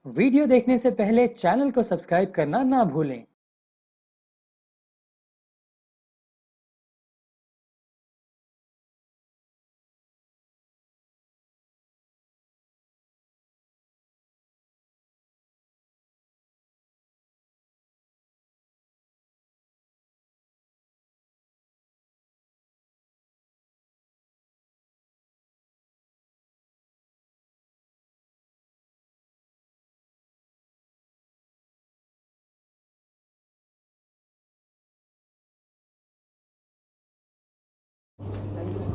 Video देखने से पहले चैनल को सब्सक्राइब करना ना भूलें।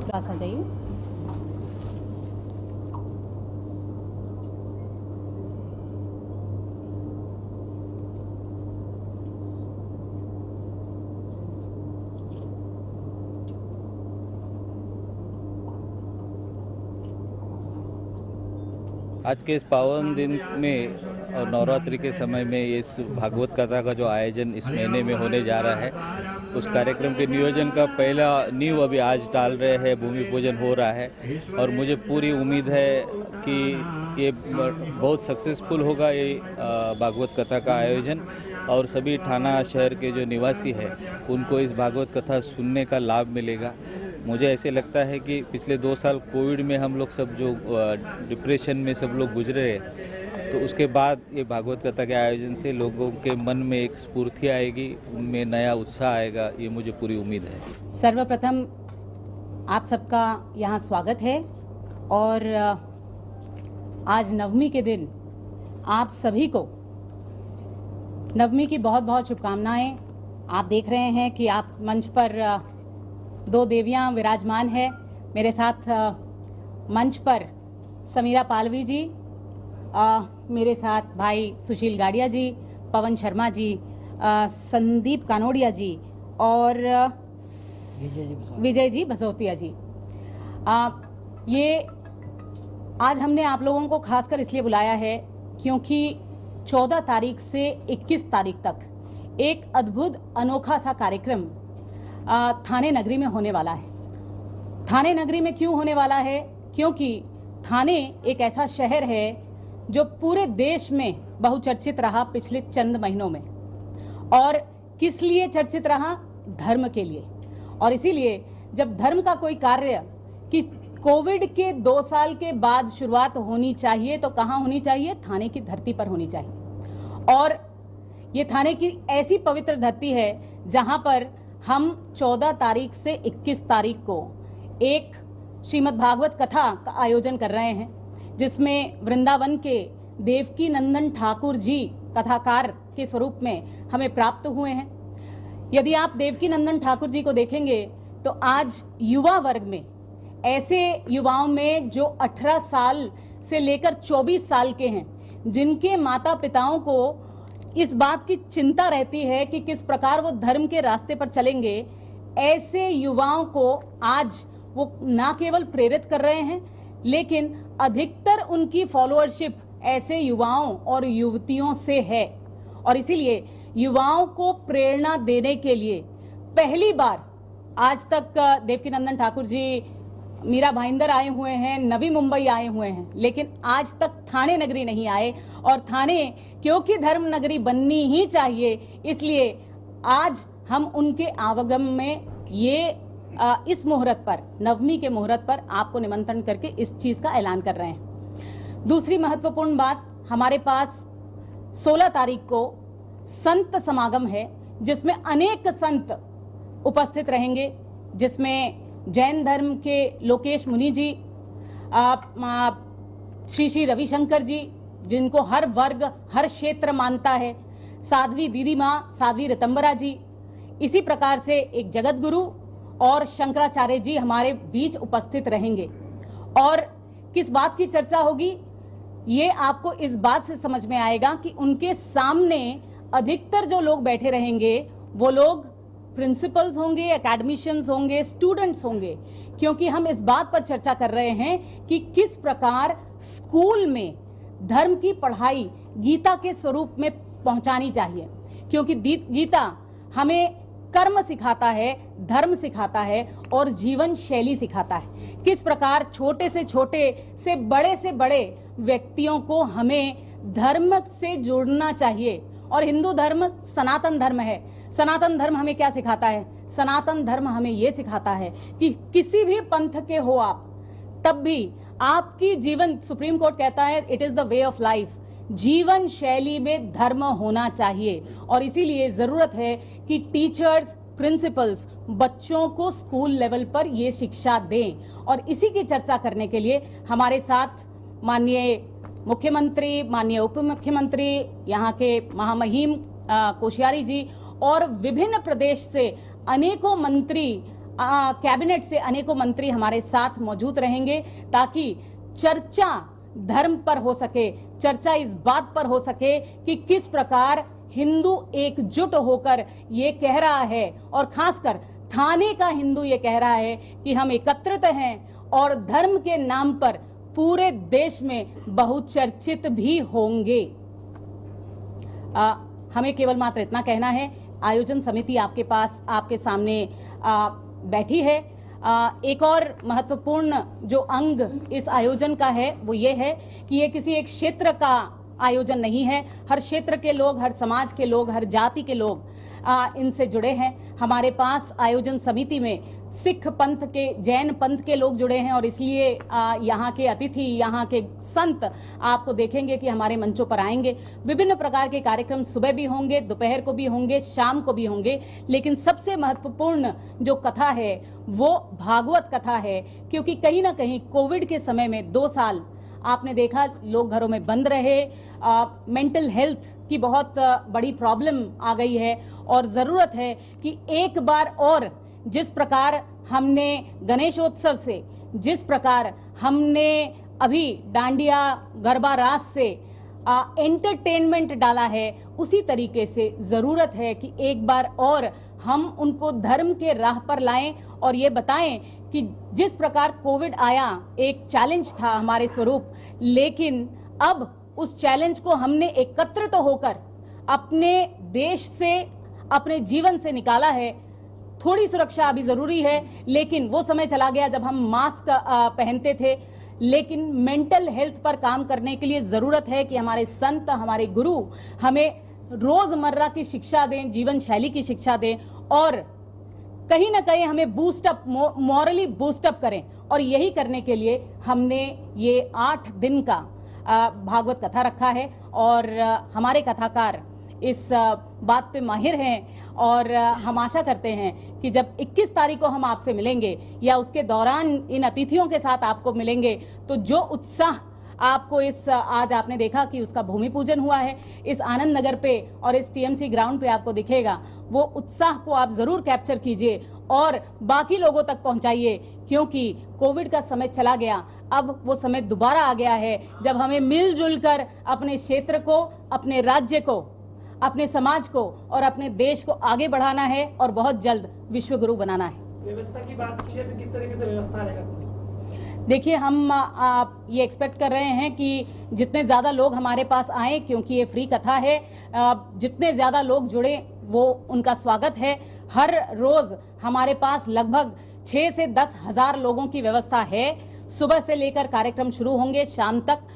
पास आ जाइए। आज के इस पावन दिन में और नवरात्रि के समय में इस भागवत कथा का जो आयोजन इस महीने में होने जा रहा है, उस कार्यक्रम के नियोजन का पहला नींव अभी आज डाल रहे हैं, भूमि पूजन हो रहा है और मुझे पूरी उम्मीद है कि ये बहुत सक्सेसफुल होगा ये भागवत कथा का आयोजन और सभी थाना शहर के जो निवासी हैं उनको इस भागवत कथा सुनने का लाभ मिलेगा। मुझे ऐसे लगता है कि पिछले 2 साल कोविड में हम लोग सब जो डिप्रेशन में सब लोग गुजरे हैं, तो उसके बाद ये भागवत कथा के आयोजन से लोगों के मन में एक स्फूर्ति आएगी, उनमें नया उत्साह आएगा, ये मुझे पूरी उम्मीद है। सर्वप्रथम आप सबका यहाँ स्वागत है और आज नवमी के दिन आप सभी को नवमी की बहुत बहुत शुभकामनाएं। आप देख रहे हैं कि आप मंच पर 2 देवियां विराजमान है। मेरे साथ मंच पर समीरा पालवी जी, मेरे साथ भाई सुशील गाड़िया जी, पवन शर्मा जी, संदीप कानोड़िया जी और विजय जी बसोतिया जी। ये आज हमने आप लोगों को खासकर इसलिए बुलाया है क्योंकि 14 तारीख से 21 तारीख तक एक अद्भुत अनोखा सा कार्यक्रम थाने नगरी में होने वाला है। थाने नगरी में क्यों होने वाला है? क्योंकि थाने एक ऐसा शहर है जो पूरे देश में बहुचर्चित रहा पिछले चंद महीनों में। और किस लिए चर्चित रहा? धर्म के लिए। और इसीलिए जब धर्म का कोई कार्य कि कोविड के 2 साल के बाद शुरुआत होनी चाहिए तो कहाँ होनी चाहिए? थाने की धरती पर होनी चाहिए। और ये थाने की ऐसी पवित्र धरती है जहां पर हम 14 तारीख से 21 तारीख को एक श्रीमद् भागवत कथा का आयोजन कर रहे हैं, जिसमें वृंदावन के देवकी नंदन ठाकुर जी कथाकार के स्वरूप में हमें प्राप्त हुए हैं। यदि आप देवकी नंदन ठाकुर जी को देखेंगे तो आज युवा वर्ग में, ऐसे युवाओं में जो 18 साल से लेकर 24 साल के हैं, जिनके माता पिताओं को इस बात की चिंता रहती है कि किस प्रकार वो धर्म के रास्ते पर चलेंगे, ऐसे युवाओं को आज वो ना केवल प्रेरित कर रहे हैं, लेकिन अधिकतर उनकी फॉलोअरशिप ऐसे युवाओं और युवतियों से है। और इसीलिए युवाओं को प्रेरणा देने के लिए पहली बार आज तक देवकी नंदन ठाकुर जी मीरा भाईंदर आए हुए हैं, नवी मुंबई आए हुए हैं, लेकिन आज तक थाने नगरी नहीं आए। और थाने क्योंकि धर्म नगरी बननी ही चाहिए, इसलिए आज हम उनके आवागम में ये इस मुहूर्त पर, नवमी के मुहूर्त पर आपको निमंत्रण करके इस चीज का ऐलान कर रहे हैं। दूसरी महत्वपूर्ण बात, हमारे पास 16 तारीख को संत समागम है, जिसमें अनेक संत उपस्थित रहेंगे, जिसमें जैन धर्म के लोकेश मुनि जी, श्री श्री रविशंकर जी, जिनको हर वर्ग हर क्षेत्र मानता है, साध्वी दीदी माँ साध्वी ऋतंबरा जी, इसी प्रकार से एक जगत गुरु और शंकराचार्य जी हमारे बीच उपस्थित रहेंगे। और किस बात की चर्चा होगी ये आपको इस बात से समझ में आएगा कि उनके सामने अधिकतर जो लोग बैठे रहेंगे वो लोग प्रिंसिपल्स होंगे, एकेडमिशियंस होंगे, स्टूडेंट्स होंगे, क्योंकि हम इस बात पर चर्चा कर रहे हैं कि किस प्रकार स्कूल में धर्म की पढ़ाई गीता के स्वरूप में पहुंचानी चाहिए। क्योंकि गीता हमें कर्म सिखाता है, धर्म सिखाता है और जीवन शैली सिखाता है। किस प्रकार छोटे से बड़े व्यक्तियों को हमें धर्म से जुड़ना चाहिए। और हिंदू धर्म सनातन धर्म है। सनातन धर्म हमें क्या सिखाता है? सनातन धर्म हमें यह सिखाता है कि किसी भी पंथ के हो आप, तब भी आपकी जीवन, सुप्रीम कोर्ट कहता है it is the way of life, जीवन शैली में धर्म होना चाहिए। और इसीलिए जरूरत है कि टीचर्स, प्रिंसिपल्स बच्चों को स्कूल लेवल पर यह शिक्षा दें। और इसी की चर्चा करने के लिए हमारे साथ माननीय मुख्यमंत्री, माननीय उप मुख्यमंत्री, यहाँ के महामहिम कोश्यारी जी और विभिन्न प्रदेश से अनेकों मंत्री, कैबिनेट से अनेकों मंत्री हमारे साथ मौजूद रहेंगे, ताकि चर्चा धर्म पर हो सके, चर्चा इस बात पर हो सके कि किस प्रकार हिंदू एकजुट होकर ये कह रहा है, और खासकर थाने का हिंदू ये कह रहा है कि हम एकत्रित हैं और धर्म के नाम पर पूरे देश में बहुचर्चित भी होंगे। हमें केवल मात्र इतना कहना है, आयोजन समिति आपके पास, आपके सामने बैठी है। एक और महत्वपूर्ण जो अंग इस आयोजन का है वो ये है कि ये किसी एक क्षेत्र का आयोजन नहीं है। हर क्षेत्र के लोग, हर समाज के लोग, हर जाति के लोग इनसे जुड़े हैं। हमारे पास आयोजन समिति में सिख पंथ के, जैन पंथ के लोग जुड़े हैं, और इसलिए यहाँ के अतिथि, यहाँ के संत आपको देखेंगे कि हमारे मंचों पर आएंगे। विभिन्न प्रकार के कार्यक्रम सुबह भी होंगे, दोपहर को भी होंगे, शाम को भी होंगे। लेकिन सबसे महत्वपूर्ण जो कथा है वो भागवत कथा है, क्योंकि कहीं ना कहीं कोविड के समय में 2 साल आपने देखा लोग घरों में बंद रहे, मेंटल हेल्थ की बहुत बड़ी प्रॉब्लम आ गई है, और ज़रूरत है कि एक बार और जिस प्रकार हमने गणेशोत्सव से, जिस प्रकार हमने अभी डांडिया गरबा रास से एंटरटेनमेंट डाला है, उसी तरीके से ज़रूरत है कि एक बार और हम उनको धर्म के राह पर लाएं और ये बताएं कि जिस प्रकार कोविड आया एक चैलेंज था हमारे स्वरूप, लेकिन अब उस चैलेंज को हमने एकत्रित होकर अपने देश से, अपने जीवन से निकाला है। थोड़ी सुरक्षा अभी ज़रूरी है, लेकिन वो समय चला गया जब हम मास्क पहनते थे। लेकिन मेंटल हेल्थ पर काम करने के लिए ज़रूरत है कि हमारे संत, हमारे गुरु हमें रोज़मर्रा की शिक्षा दें, जीवन शैली की शिक्षा दें, और कहीं ना कहीं हमें बूस्टअप, मॉरली बूस्टअप करें। और यही करने के लिए हमने ये 8 दिन का भागवत कथा रखा है, और हमारे कथाकार इस बात पे माहिर हैं, और हम आशा करते हैं कि जब 21 तारीख को हम आपसे मिलेंगे या उसके दौरान इन अतिथियों के साथ आपको मिलेंगे, तो जो उत्साह आपको इस, आज आपने देखा कि उसका भूमि पूजन हुआ है इस आनंद नगर पे और इस टीएमसी ग्राउंड पे आपको दिखेगा, वो उत्साह को आप ज़रूर कैप्चर कीजिए और बाकी लोगों तक पहुंचाइए, क्योंकि कोविड का समय चला गया, अब वो समय दोबारा आ गया है जब हमें मिलजुल कर अपने क्षेत्र को, अपने राज्य को, अपने समाज को और अपने देश को आगे बढ़ाना है और बहुत जल्द विश्व गुरु बनाना है। व्यवस्था की बात की जाए तो किस तरीके से व्यवस्था रहेगा? देखिए, हम ये एक्सपेक्ट कर रहे हैं कि जितने ज़्यादा लोग हमारे पास आएँ, क्योंकि ये फ्री कथा है, जितने ज़्यादा लोग जुड़े वो उनका स्वागत है। हर रोज़ हमारे पास लगभग 6 से 10 हज़ार लोगों की व्यवस्था है। सुबह से लेकर कार्यक्रम शुरू होंगे, शाम तक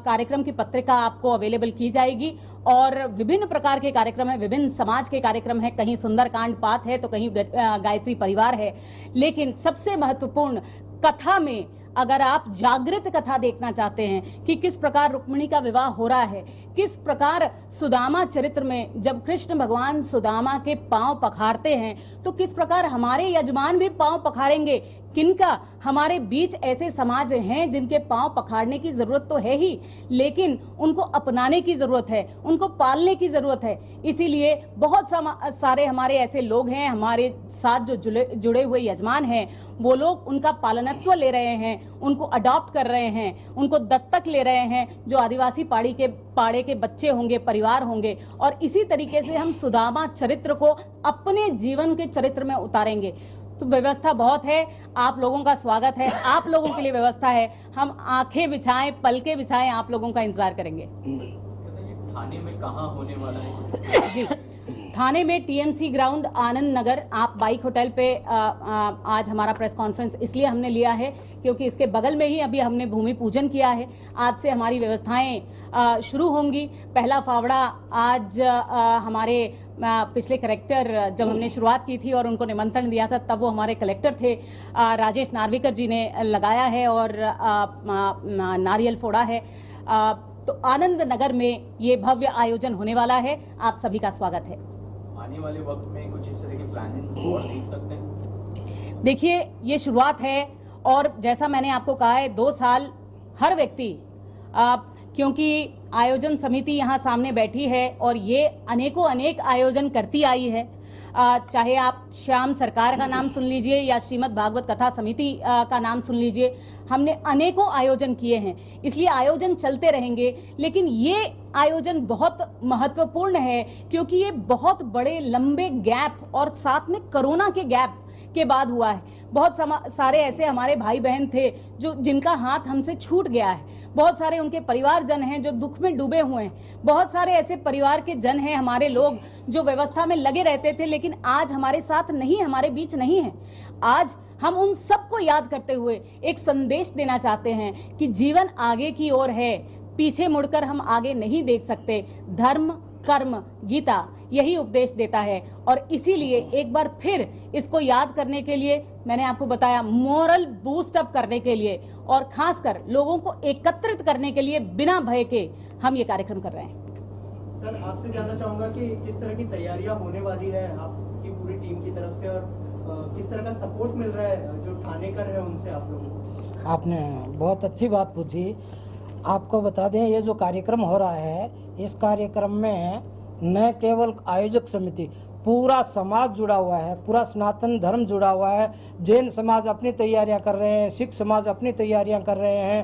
कार्यक्रम की पत्रिका आपको अवेलेबल की जाएगी, और विभिन्न प्रकार के कार्यक्रम है, विभिन्न समाज के कार्यक्रम है, कहीं सुंदरकांड पाठ है तो कहीं गायत्री परिवार है। लेकिन सबसे महत्वपूर्ण, कथा में अगर आप जागृत कथा देखना चाहते हैं कि किस प्रकार रुक्मिणी का विवाह हो रहा है, किस प्रकार सुदामा चरित्र में जब कृष्ण भगवान सुदामा के पांव पखारते हैं तो किस प्रकार हमारे यजमान भी पांव पखारेंगे, किनका हमारे बीच ऐसे समाज हैं जिनके पांव पखारने की जरूरत तो है ही, लेकिन उनको अपनाने की जरूरत है, उनको पालने की जरूरत है। इसीलिए बहुत सारे हमारे ऐसे लोग हैं, हमारे साथ जो जुड़े हुए यजमान हैं, वो लोग उनका पालनत्व ले रहे हैं, उनको अडॉप्ट कर रहे हैं, उनको दत्तक ले रहे हैं, जो आदिवासी पाड़े के बच्चे होंगे, परिवार होंगे। और इसी तरीके से हम सुदामा चरित्र को अपने जीवन के चरित्र में उतारेंगे। तो व्यवस्था बहुत है, आप लोगों का स्वागत है, आप लोगों के लिए व्यवस्था है। हम आंखें बिछाएं, पलकें बिछाएं, आप लोगों का इंतजार करेंगे। थाने में कहाँ होने वाला है? जी, थाने में टीएमसी ग्राउंड आनंद नगर आप बाइक होटल पे आज हमारा प्रेस कॉन्फ्रेंस इसलिए हमने लिया है क्योंकि इसके बगल में ही अभी हमने भूमि पूजन किया है। आज से हमारी व्यवस्थाएं शुरू होंगी। पहला फावड़ा आज हमारे पिछले कलेक्टर जब हमने शुरुआत की थी और उनको निमंत्रण दिया था तब वो हमारे कलेक्टर थे राजेश नार्वेकर जी ने लगाया है और नारियल फोड़ा है। तो आनंद नगर में ये भव्य आयोजन होने वाला है। आप सभी का स्वागत है। आने वाले वक्त में कुछ इस तरह की प्लानिंग और देख सकते हैं? देखिए, ये शुरुआत है और जैसा मैंने आपको कहा है 2 साल हर व्यक्ति क्योंकि आयोजन समिति यहाँ सामने बैठी है और ये अनेक आयोजन करती आई है। चाहे आप श्याम सरकार का नाम सुन लीजिए या श्रीमद् भागवत कथा समिति का नाम सुन लीजिए, हमने अनेकों आयोजन किए हैं, इसलिए आयोजन चलते रहेंगे। लेकिन ये आयोजन बहुत महत्वपूर्ण है क्योंकि ये बहुत बड़े लंबे गैप और साथ में कोरोना के गैप के बाद हुआ है। बहुत सारे ऐसे हमारे भाई बहन थे जिनका हाथ हमसे छूट गया है। बहुत सारे उनके परिवारजन हैं जो दुख में डूबे हुए हैं। बहुत सारे ऐसे परिवार के जन हैं, हमारे लोग जो व्यवस्था में लगे रहते थे लेकिन आज हमारे साथ नहीं, हमारे बीच नहीं है। आज हम उन सबको याद करते हुए एक संदेश देना चाहते हैं कि जीवन आगे की ओर है, पीछे मुड़कर हम आगे नहीं देख सकते। धर्म कर्म गीता यही उपदेश देता है और इसीलिए एक बार फिर इसको याद करने के लिए मैंने आपको बताया, मोरल बूस्ट अप करने के लिए और खासकर लोगों को एकत्रित करने के लिए बिना भय के हम ये कार्यक्रम कर रहे हैं। सर, आपसे जानना चाहूंगा कि किस तरह की तैयारियां होने वाली है आपकी पूरी टीम की तरफ से और किस तरह का सपोर्ट मिल रहा है जो ठाणेकर है उनसे आप लोगों को? आपने बहुत अच्छी बात पूछी। आपको बता दें, ये जो कार्यक्रम हो रहा है इस कार्यक्रम में न केवल आयोजक समिति, पूरा समाज जुड़ा हुआ है, पूरा सनातन धर्म जुड़ा हुआ है। जैन समाज अपनी तैयारियां कर रहे हैं, सिख समाज अपनी तैयारियां कर रहे हैं,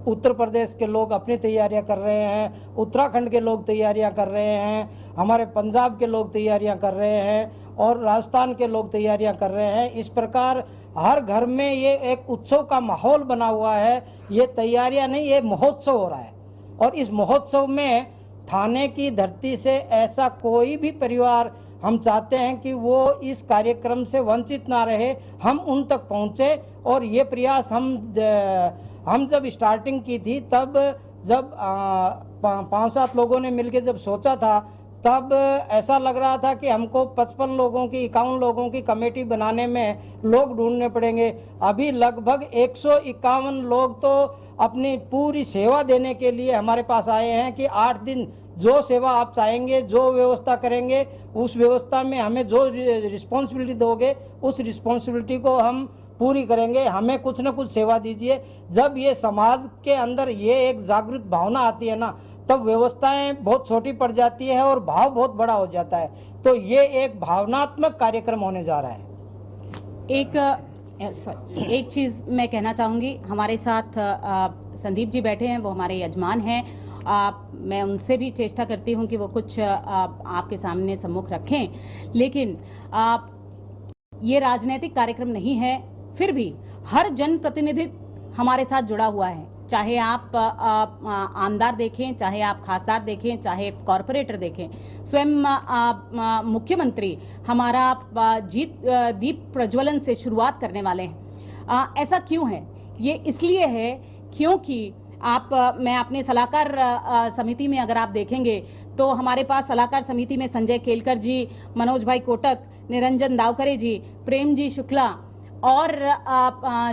उत्तर प्रदेश के लोग अपनी तैयारियां कर रहे हैं, उत्तराखंड के लोग तैयारियां कर रहे हैं, हमारे पंजाब के लोग तैयारियां कर रहे हैं और राजस्थान के लोग तैयारियां कर रहे हैं। इस प्रकार हर घर में ये एक उत्सव का माहौल बना हुआ है। ये तैयारियां नहीं, ये महोत्सव हो रहा है और इस महोत्सव में थाने की धरती से ऐसा कोई भी परिवार हम चाहते हैं कि वो इस कार्यक्रम से वंचित ना रहे, हम उन तक पहुँचे। और ये प्रयास हम जब स्टार्टिंग की थी तब जब 5-7 लोगों ने मिलकर जब सोचा था तब ऐसा लग रहा था कि हमको 55 लोगों की 51 लोगों की कमेटी बनाने में लोग ढूंढने पड़ेंगे। अभी लगभग 151 लोग तो अपनी पूरी सेवा देने के लिए हमारे पास आए हैं कि 8 दिन जो सेवा आप चाहेंगे, जो व्यवस्था करेंगे, उस व्यवस्था में हमें जो रिस्पॉन्सिबिलिटी दोगे उस रिस्पॉन्सिबिलिटी को हम पूरी करेंगे। हमें कुछ न कुछ सेवा दीजिए। जब ये समाज के अंदर ये एक जागृत भावना आती है ना, तब व्यवस्थाएं बहुत छोटी पड़ जाती है और भाव बहुत बड़ा हो जाता है। तो ये एक भावनात्मक कार्यक्रम होने जा रहा है। एक चीज़ मैं कहना चाहूँगी, हमारे साथ संदीप जी बैठे हैं, वो हमारे यजमान हैं। मैं उनसे भी चेष्टा करती हूँ कि वो कुछ आपके सामने सम्मुख रखें, लेकिन ये राजनीतिक कार्यक्रम नहीं है। फिर भी हर जनप्रतिनिधि हमारे साथ जुड़ा हुआ है, चाहे आप आमदार देखें, चाहे आप खासदार देखें, चाहे कॉरपोरेटर देखें। स्वयं मुख्यमंत्री हमारा दीप प्रज्वलन से शुरुआत करने वाले हैं। ऐसा क्यों है? ये इसलिए है क्योंकि मैं अपने सलाहकार समिति में अगर आप देखेंगे तो हमारे पास सलाहकार समिति में संजय केलकर जी, मनोज भाई कोटक, निरंजन दावकरे जी, प्रेम जी शुक्ला और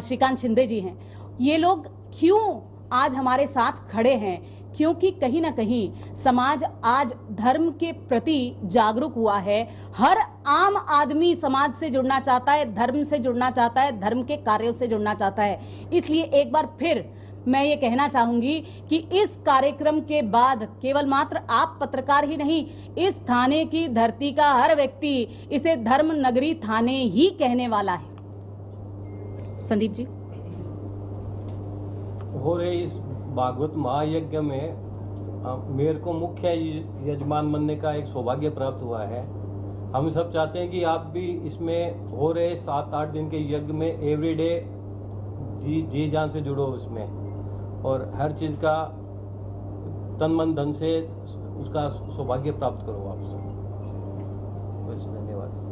श्रीकांत शिंदे जी हैं। ये लोग क्यों आज हमारे साथ खड़े हैं? क्योंकि कहीं ना कहीं समाज आज धर्म के प्रति जागरूक हुआ है। हर आम आदमी समाज से जुड़ना चाहता है, धर्म से जुड़ना चाहता है, धर्म के कार्यों से जुड़ना चाहता है। इसलिए एक बार फिर मैं ये कहना चाहूंगी कि इस कार्यक्रम के बाद केवल मात्र आप पत्रकार ही नहीं, इस थाने की धरती का हर व्यक्ति इसे धर्म नगरी थाने ही कहने वाला है। संदीप जी, हो रहे इस भागवत महायज्ञ में मेरे को मुख्य यजमान बनने का एक सौभाग्य प्राप्त हुआ है। हम सब चाहते हैं कि आप भी इसमें हो रहे 7-8 दिन के यज्ञ में एवरीडे जी जान से जुड़ो उसमें और हर चीज़ का तन मन धन से उसका सौभाग्य प्राप्त करो आप सब। बस धन्यवाद।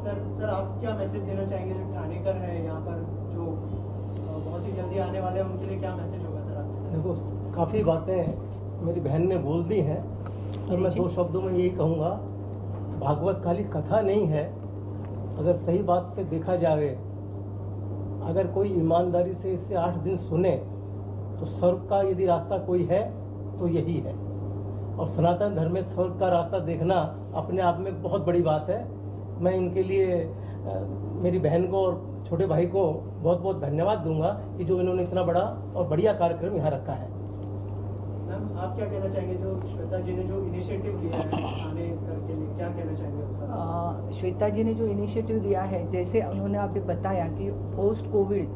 सर आप क्या मैसेज देना चाहेंगे जो ठाणेकर है यहाँ पर, जो बहुत ही जल्दी आने वाले हैं, उनके लिए क्या मैसेज होगा सर आप? देखो, काफ़ी बातें मेरी बहन ने बोल दी हैं और मैं 2 शब्दों में यही कहूँगा, भागवत खाली कथा नहीं है। अगर सही बात से देखा जाए, अगर कोई ईमानदारी से इससे 8 दिन सुने तो स्वर्ग का यदि रास्ता कोई है तो यही है। और सनातन धर्म में स्वर्ग का रास्ता देखना अपने आप में बहुत बड़ी बात है। मैं इनके लिए मेरी बहन को और छोटे भाई को बहुत बहुत धन्यवाद दूंगा कि जो इन्होंने इतना बड़ा और बढ़िया कार्यक्रम यहाँ रखा है। मैम आप क्या कहना चाहेंगे, जो श्वेता जी ने जो इनिशिएटिव लिया है ठाणेकर के लिए, क्या कहना चाहेंगे उसका? श्वेता जी ने जो इनिशिएटिव लिया है, जैसे उन्होंने अभी बताया कि पोस्ट कोविड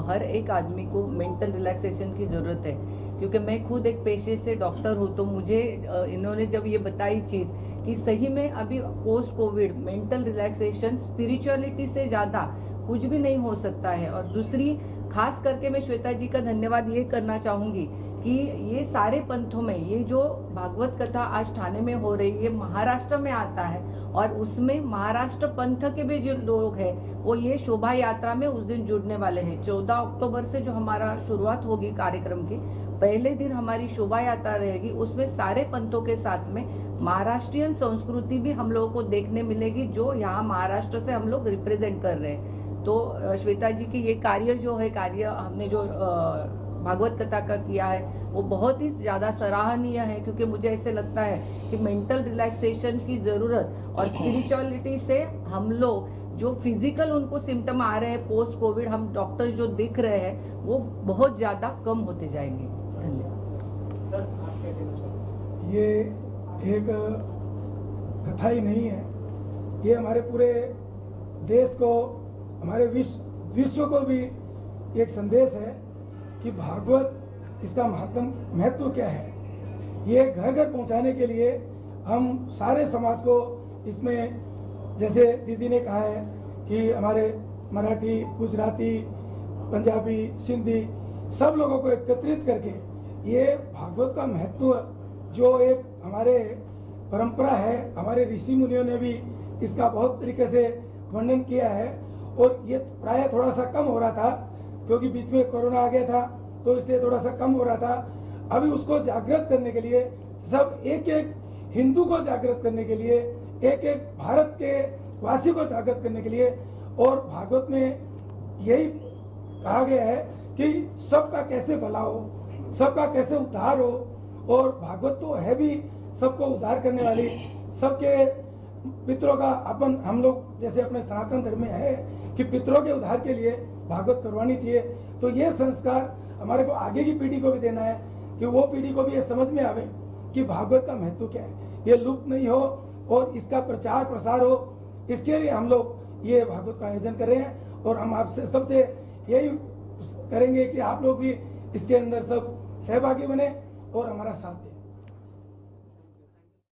हर एक आदमी को मेंटल रिलैक्सेशन की ज़रूरत है, क्योंकि मैं खुद एक पेशे से डॉक्टर हूँ, तो मुझे इन्होंने जब ये बताई चीज़ कि सही में अभी post Covid mental relaxation spirituality से ज़्यादा कुछ भी नहीं हो सकता है। और दूसरी खास करके मैं श्वेता जी का धन्यवाद ये करना चाहूँगी कि ये सारे पंथों में ये जो भागवत कथा आज ठाणे में हो रही है, महाराष्ट्र में आता है और उसमें महाराष्ट्र पंथ के भी जो लोग हैं वो ये शोभा यात्रा में उस दिन जुड़ने वाले हैं। 14 अक्टूबर से जो हमारा शुरुआत होगी कार्यक्रम की, पहले दिन हमारी शोभा यात्रा रहेगी, उसमें सारे पंथों के साथ में महाराष्ट्रियन संस्कृति भी हम लोगों को देखने मिलेगी, जो यहाँ महाराष्ट्र से हम लोग रिप्रेजेंट कर रहे हैं। तो श्वेता जी की ये कार्य जो है, कार्य हमने जो भागवत कथा का किया है वो बहुत ही ज़्यादा सराहनीय है, क्योंकि मुझे ऐसे लगता है कि मेंटल रिलैक्सेशन की ज़रूरत और स्पिरिचुअलिटी से हम लोग जो फिजिकल उनको सिम्टम आ रहे हैं पोस्ट कोविड, हम डॉक्टर जो दिख रहे हैं वो बहुत ज़्यादा कम होते जाएंगे। धन्यवाद। सर आप क्या कहना चाहेंगे? ये एक कथा ही नहीं है, ये हमारे पूरे देश को, हमारे विश्व को भी एक संदेश है कि भागवत, इसका महत्व क्या है। ये घर घर पहुंचाने के लिए हम सारे समाज को इसमें, जैसे दीदी ने कहा है कि हमारे मराठी, गुजराती, पंजाबी, सिंधी सब लोगों को एकत्रित करके ये भागवत का महत्व, जो एक हमारे परंपरा है, हमारे ऋषि मुनियों ने भी इसका बहुत तरीके से वर्णन किया है। और ये प्राय थोड़ा सा कम हो रहा था क्योंकि बीच में कोरोना आ गया था, तो इससे थोड़ा सा कम हो रहा था। अभी उसको जागृत करने के लिए, सब एक एक हिंदू को जागृत करने के लिए, एक एक भारत के वासी को जागृत करने के लिए, और भागवत में यही कहा गया है कि सबका कैसे भला हो, सबका कैसे उद्धार हो। और भागवत तो है भी सबको उद्धार करने वाली, सबके पितरों का, अपन हम लोग जैसे अपने सनातन धर्म में है कि पितरों के उद्धार के लिए भागवत करवानी चाहिए। तो ये संस्कार हमारे को आगे की पीढ़ी को भी देना है कि वो पीढ़ी को भी ये समझ में आवे कि भागवत का महत्व क्या है, ये लुप्त नहीं हो और इसका प्रचार प्रसार हो। इसके लिए हम लोग ये भागवत का आयोजन कर रहे हैं और हम आपसे सबसे यही करेंगे कि आप लोग भी इसके अंदर सब सहभागी बने और हमारा साथ दें।